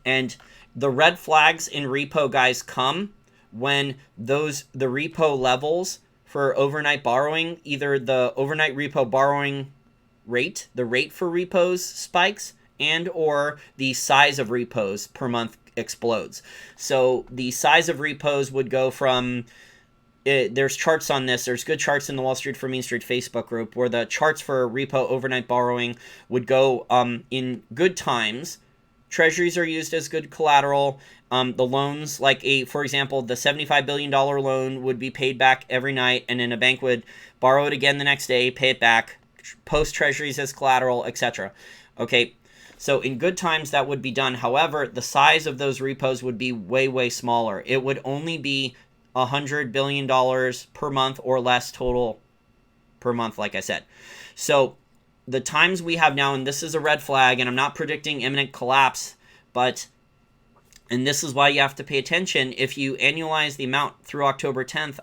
And the red flags in repo, guys, come when the repo levels for overnight borrowing, either the overnight repo borrowing rate, the rate for repos spikes, and or the size of repos per month explodes. So the size of repos would go from, there's charts on this, there's good charts in the Wall Street for Main Street Facebook group, where the charts for repo overnight borrowing would go in good times. Treasuries are used as good collateral. The loans, for example, the $75 billion loan would be paid back every night, and then a bank would borrow it again the next day, pay it back, post treasuries as collateral, etc. Okay, so in good times that would be done. However, the size of those repos would be way, way smaller. It would only be $100 billion per month or less total per month, like I said. So the times we have now, and this is a red flag, and I'm not predicting imminent collapse, and this is why you have to pay attention. If you annualize the amount through October 10th,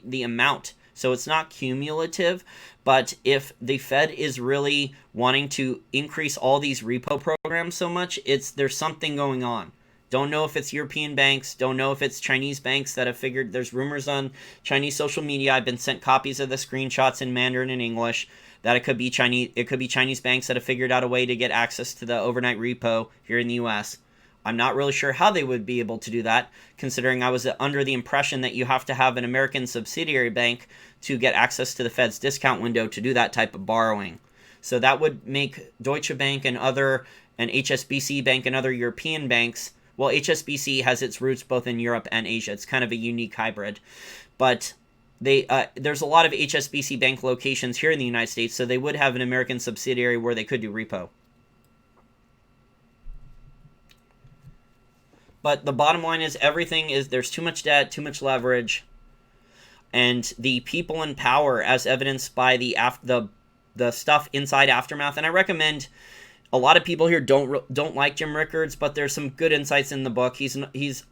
the amount, so it's not cumulative, but if the Fed is really wanting to increase all these repo programs so much, there's something going on. Don't know if it's European banks, don't know if it's Chinese banks that have figured, there's rumors on Chinese social media, I've been sent copies of the screenshots in Mandarin and English, that it could be Chinese banks that have figured out a way to get access to the overnight repo here in the US. I'm not really sure how they would be able to do that, considering I was under the impression that you have to have an American subsidiary bank to get access to the Fed's discount window to do that type of borrowing. So that would make Deutsche Bank and HSBC Bank and other European banks, well, HSBC has its roots both in Europe and Asia. It's kind of a unique hybrid. But there's a lot of HSBC Bank locations here in the United States, so they would have an American subsidiary where they could do repo. But the bottom line is there's too much debt, too much leverage, and the people in power, as evidenced by the stuff inside Aftermath. And I recommend, a lot of people here don't like Jim Rickards, but there's some good insights in the book. He's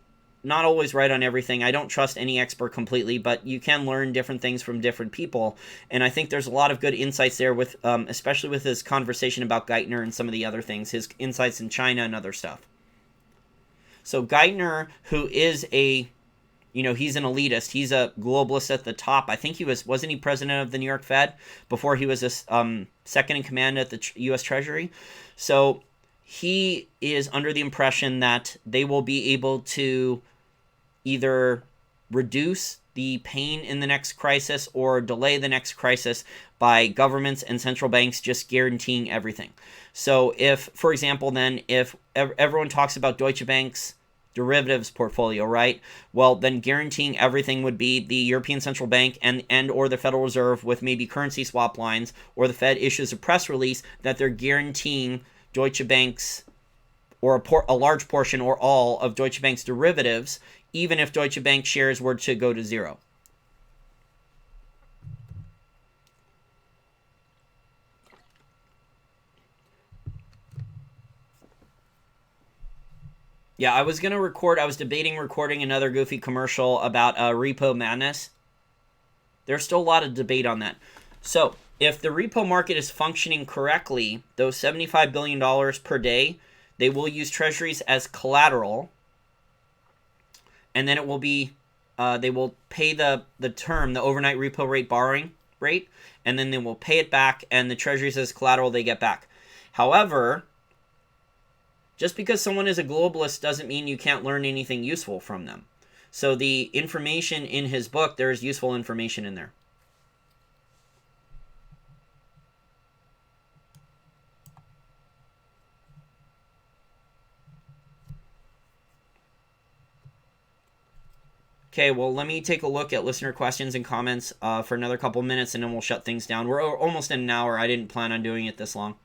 not always right on everything. I don't trust any expert completely, but you can learn different things from different people. And I think there's a lot of good insights there, with especially with his conversation about Geithner and some of the other things, his insights in China and other stuff. So Geithner, who is he's an elitist. He's a globalist at the top. I think wasn't he president of the New York Fed before he was a second in command at the U.S. Treasury? So he is under the impression that they will be able to either reduce the pain in the next crisis or delay the next crisis by governments and central banks just guaranteeing everything. So if, for example, then if everyone talks about Deutsche Bank's derivatives portfolio, right? Well, then guaranteeing everything would be the European Central Bank and or the Federal Reserve with maybe currency swap lines, or the Fed issues a press release that they're guaranteeing Deutsche Bank's, or a large portion or all of Deutsche Bank's derivatives, even if Deutsche Bank shares were to go to zero. Yeah, I was debating recording another goofy commercial about repo madness. There's still a lot of debate on that. So, if the repo market is functioning correctly, those $75 billion per day, they will use treasuries as collateral, and then it will be, they will pay the overnight repo rate borrowing rate, and then they will pay it back, and the treasuries as collateral they get back. However, just because someone is a globalist doesn't mean you can't learn anything useful from them. So the information in his book, there is useful information in there. Okay, well, let me take a look at listener questions and comments for another couple minutes, and then we'll shut things down. We're almost in an hour. I didn't plan on doing it this long.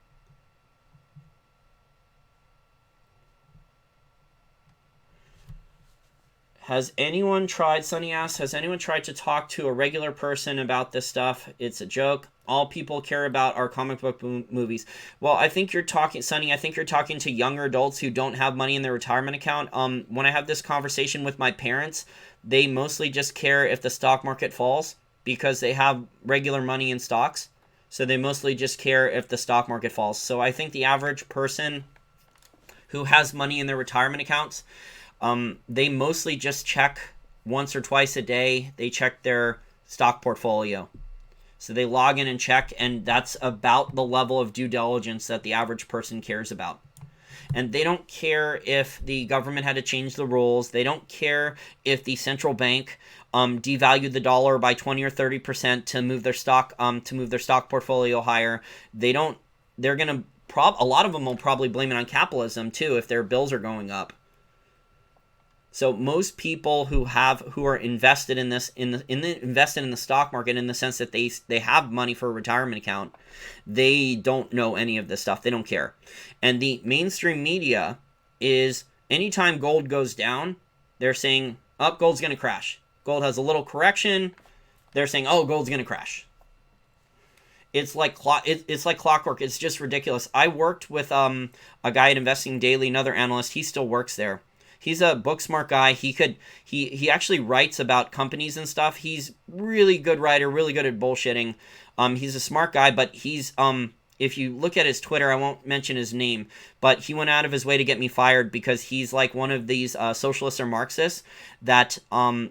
Sonny asks, has anyone tried to talk to a regular person about this stuff? It's a joke. All people care about are comic book movies. Well, I think you're talking, Sonny, to younger adults who don't have money in their retirement account. When I have this conversation with my parents, they mostly just care if the stock market falls because they have regular money in stocks. So they mostly just care if the stock market falls. So I think the average person who has money in their retirement accounts, they mostly just check once or twice a day. They check their stock portfolio. So they log in and check, and that's about the level of due diligence that the average person cares about. And they don't care if the government had to change the rules. They don't care if the central bank devalued the dollar by 20 or 30% to move their stock portfolio higher. A lot of them will probably blame it on capitalism too if their bills are going up. So most people who are invested in this invested in the stock market in the sense that they have money for a retirement account, they don't know any of this stuff. They don't care. And the mainstream media is, anytime gold goes down, they're saying, "Oh, gold's going to crash." Gold has a little correction. They're saying, "Oh, gold's going to crash." It's like clockwork. It's just ridiculous. I worked with a guy at Investing Daily, another analyst. He still works there. He's a book smart guy. He actually writes about companies and stuff. He's really good writer, really good at bullshitting. He's a smart guy, but he's if you look at his Twitter, I won't mention his name, but he went out of his way to get me fired because he's like one of these socialists or Marxists that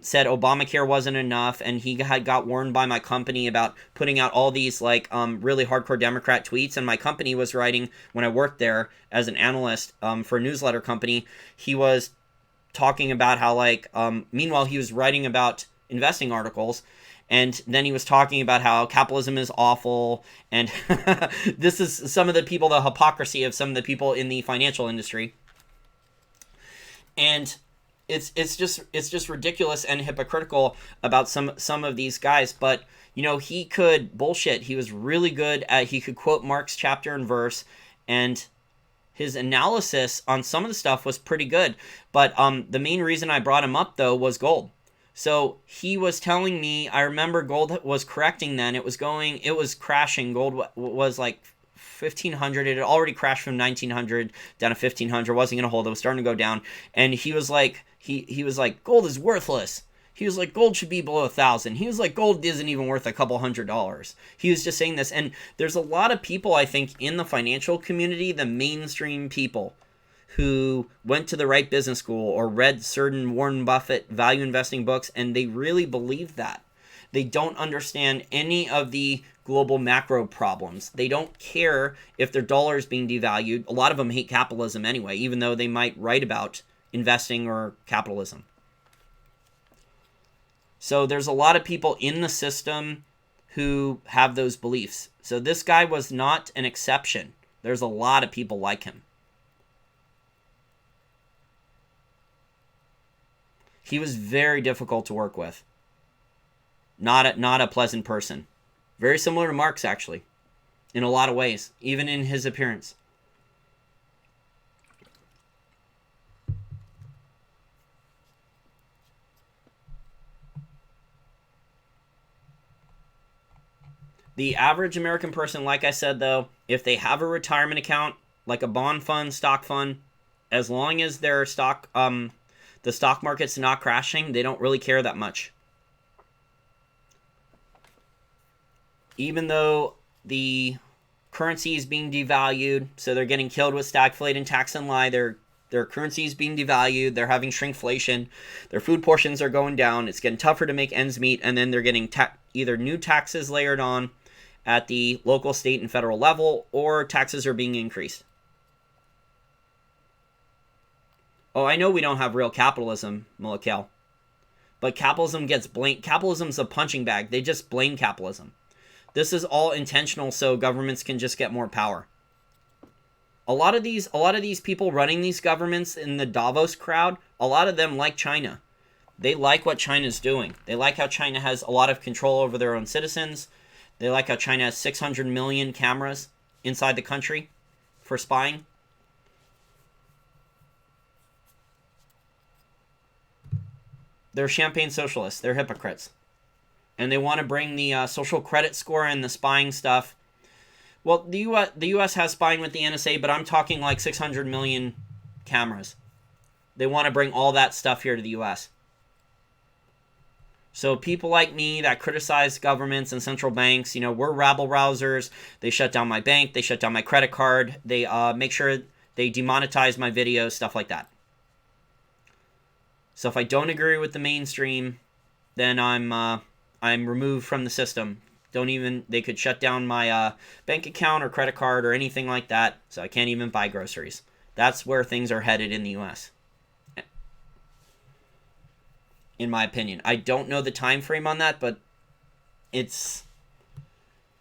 said Obamacare wasn't enough, and he got warned by my company about putting out all these like really hardcore Democrat tweets, and my company was writing, when I worked there as an analyst for a newsletter company, he was talking about how like meanwhile he was writing about investing articles, and then he was talking about how capitalism is awful, and this is some of the people, the hypocrisy of some of the people in the financial industry. And it's just ridiculous and hypocritical about some of these guys. But you know, he could bullshit. He was really good at, he could quote Marx chapter and verse, and his analysis on some of the stuff was pretty good. But the main reason I brought him up though was gold. So he was telling me, I remember gold was correcting then. It was crashing. Gold was like 1,500. It had already crashed from 1,900 down to 1,500. Wasn't going to hold. It was starting to go down. And he was like, he was like, gold is worthless. He was like, gold should be below 1,000. He was like, gold isn't even worth a couple $100. He was just saying this. And there's a lot of people, I think, in the financial community, the mainstream people, who went to the right business school or read certain Warren Buffett value investing books, and they really believe that. They don't understand any of the global macro problems. They don't care if their dollar is being devalued. A lot of them hate capitalism anyway, even though they might write about investing or capitalism. So there's a lot of people in the system who have those beliefs. So this guy was not an exception. There's a lot of people like him. He was very difficult to work with. Not a pleasant person. Very similar to Marx, actually, in a lot of ways, even in his appearance. The average American person, like I said, though, if they have a retirement account, like a bond fund, stock fund, as long as their stock, the stock market's not crashing, they don't really care that much. Even though the currency is being devalued, so they're getting killed with stagflate and tax and lie, their currency is being devalued, they're having shrinkflation, their food portions are going down, it's getting tougher to make ends meet, and then they're getting either new taxes layered on at the local, state, and federal level, or taxes are being increased. Oh, I know we don't have real capitalism, Malakel, but capitalism gets blamed. Capitalism's a punching bag. They just blame capitalism. This is all intentional so governments can just get more power. A lot of these people running these governments in the Davos crowd, a lot of them like China. They like what China's doing. They like how China has a lot of control over their own citizens. They like how China has 600 million cameras inside the country for spying. They're champagne socialists. They're hypocrites. And they want to bring the social credit score and the spying stuff. Well, the U.S. has spying with the NSA, but I'm talking like 600 million cameras. They want to bring all that stuff here to the U.S. So people like me that criticize governments and central banks, you know, we're rabble-rousers. They shut down my bank. They shut down my credit card. They make sure they demonetize my videos, stuff like that. So if I don't agree with the mainstream, then I'm removed from the system. They could shut down my bank account or credit card or anything like that, so I can't even buy groceries. That's where things are headed in the U.S., in my opinion. I don't know the time frame on that, but it's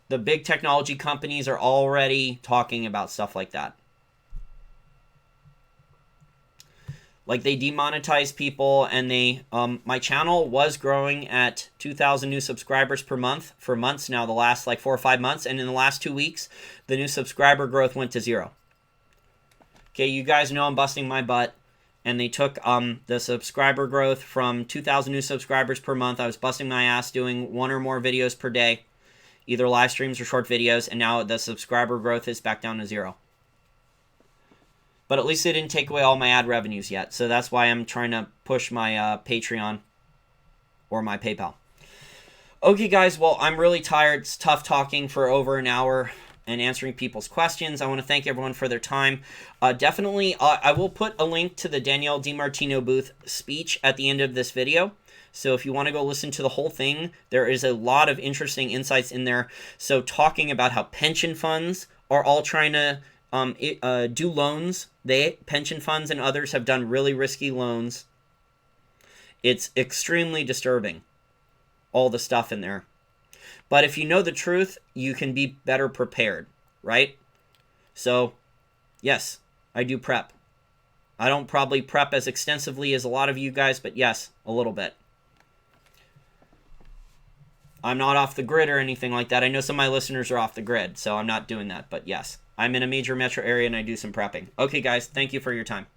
the big technology companies are already talking about stuff like that. Like they demonetize people, and my channel was growing at 2,000 new subscribers per month for months now, the last like 4 or 5 months, and in the last 2 weeks, the new subscriber growth went to 0. Okay, you guys know I'm busting my butt, and they took the subscriber growth from 2,000 new subscribers per month. I was busting my ass doing 1 or more videos per day, either live streams or short videos, and now the subscriber growth is back down to 0. But at least they didn't take away all my ad revenues yet. So that's why I'm trying to push my Patreon or my PayPal. Okay, guys. Well, I'm really tired. It's tough talking for over an hour. and answering people's questions. I want to thank everyone for their time. Definitely, I will put a link to the Danielle DiMartino Booth speech at the end of this video. So if you want to go listen to the whole thing, there is a lot of interesting insights in there. So talking about how pension funds are all trying to do loans. Pension funds and others have done really risky loans. It's extremely disturbing, all the stuff in there. But if you know the truth, you can be better prepared, right? So, yes, I do prep. I don't probably prep as extensively as a lot of you guys, but yes, a little bit. I'm not off the grid or anything like that. I know some of my listeners are off the grid, so I'm not doing that. But yes, I'm in a major metro area and I do some prepping. Okay, guys, thank you for your time.